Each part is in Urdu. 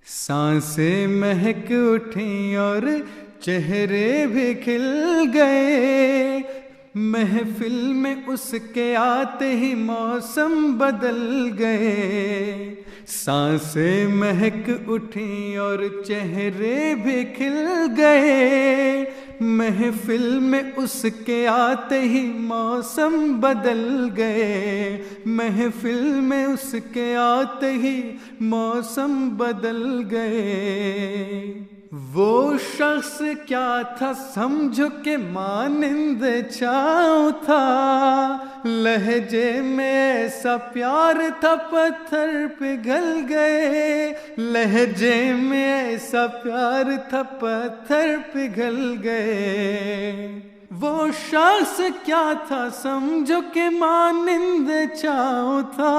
سانسیں مہک اٹھیں اور چہرے بھی کھل گئے، محفل میں اس کے آتے ہی موسم بدل گئے۔ سانسیں مہک اٹھیں اور چہرے بھی کھل گئے، محفل میں اس کے آتے ہی موسم بدل گئے، محفل میں اس کے آتے ہی موسم بدل گئے۔ وہ شخص کیا تھا سمجھو کہ مانند چھاؤں تھا، لہجے میں ایسا پیار تھا پتھر پگھل گئے، لہجے میں ایسا پیار تھا پتھر پگھل گئے۔ وہ شخص کیا تھا سمجھو کہ مانند چھاؤں تھا،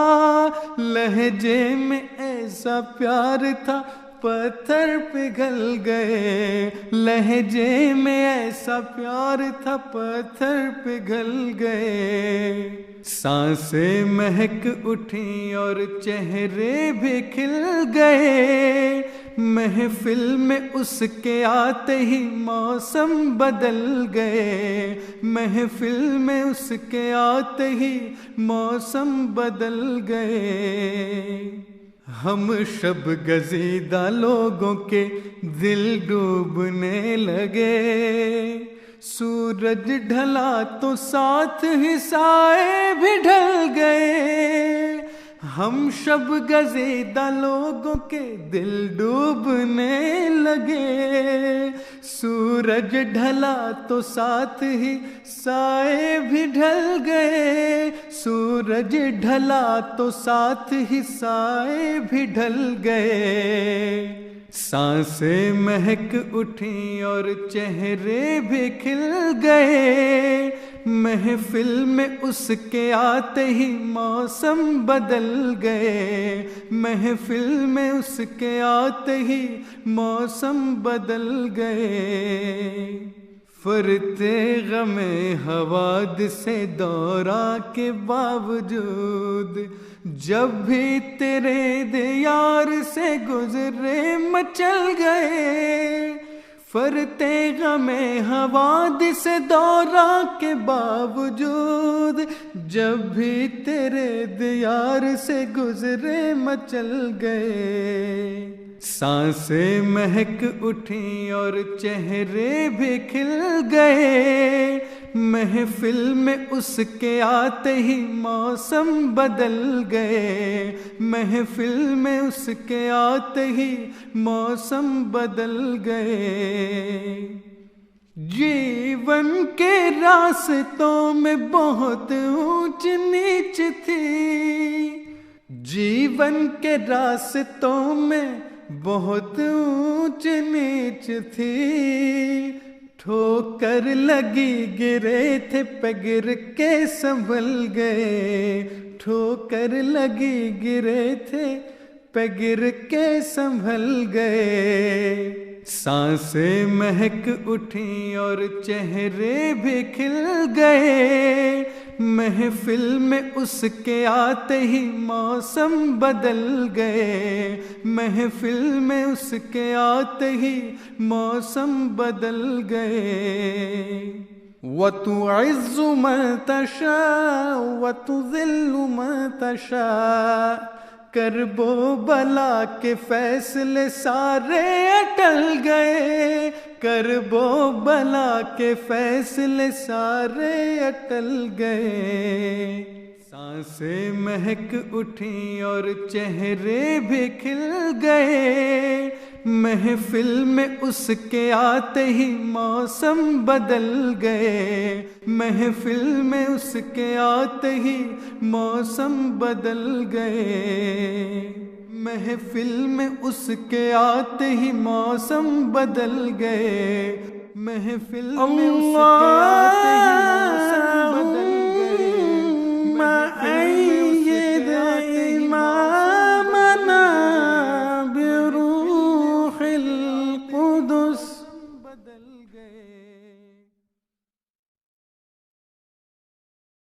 لہجے میں ایسا پیار تھا پتھر پگھل گئے، لہجے میں ایسا پیار تھا پتھر پگھل گئے۔ سانسیں مہک اٹھیں اور چہرے بھی کھل گئے، محفل میں اس کے آتے ہی موسم بدل گئے، محفل میں اس کے آتے ہی موسم بدل گئے۔ ہم شب گزیدہ لوگوں کے دل ڈوبنے لگے، سورج ڈھلا تو ساتھ ہی سائے بھی ڈھل گئے۔ ہم شب گزیدہ لوگوں کے دل ڈوبنے لگے، سورج ڈھلا تو ساتھ ہی سائے بھی ڈھل گئے، سورج ڈھلا تو ساتھ ہی سائے بھی ڈھل گئے۔ سانسیں مہک اٹھیں اور چہرے بھی کھل گئے، محفل میں اس کے آتے ہی موسم بدل گئے، محفل میں اس کے آتے ہی موسم بدل گئے۔ فرتے غم حوادث دورہ کے باوجود، جب بھی تیرے دیار سے گزرے مچل گئے، فرتے غم حوادث دورہ کے باوجود، جب بھی تیرے دیار سے گزرے مچل گئے۔ سانسیں مہک اٹھیں اور چہرے بھی کھل گئے، محفل میں اس کے آتے ہی موسم بدل گئے، محفل میں اس کے آتے ہی موسم بدل گئے۔ جیون کے راستوں میں بہت اونچ نیچ تھی، جیون کے راستوں میں بہت اونچ نیچ تھی، ٹھوکر لگی گرے تھے پگر کے سنبھل گئے، ٹھوکر لگی گرے تھے پگر کے سنبھل گئے۔ سانسیں مہک اٹھیں اور چہرے بھی کھل گئے، محفل میں اس کے آتے ہی موسم بدل گئے، محفل میں اس کے آتے ہی موسم بدل گئے۔ وَتُعِزُّ مَن تَشَاءُ وَتُذِلُّ مَن تَشَاءُ، کرب و بلا کے فیصلے سارے اٹل گئے، کرب و بلا کے فیصلے سارے اٹل گئے۔ سانسیں مہک اٹھیں اور چہرے بھی کھل گئے، محفل میں اس کے آتے ہی موسم بدل گئے، محفل میں اس کے آتے ہی موسم بدل گئے، محفل میں اس کے آتے ہی موسم بدل گئے، محفل میں اس کے آتے ہی موسم بدل گئے۔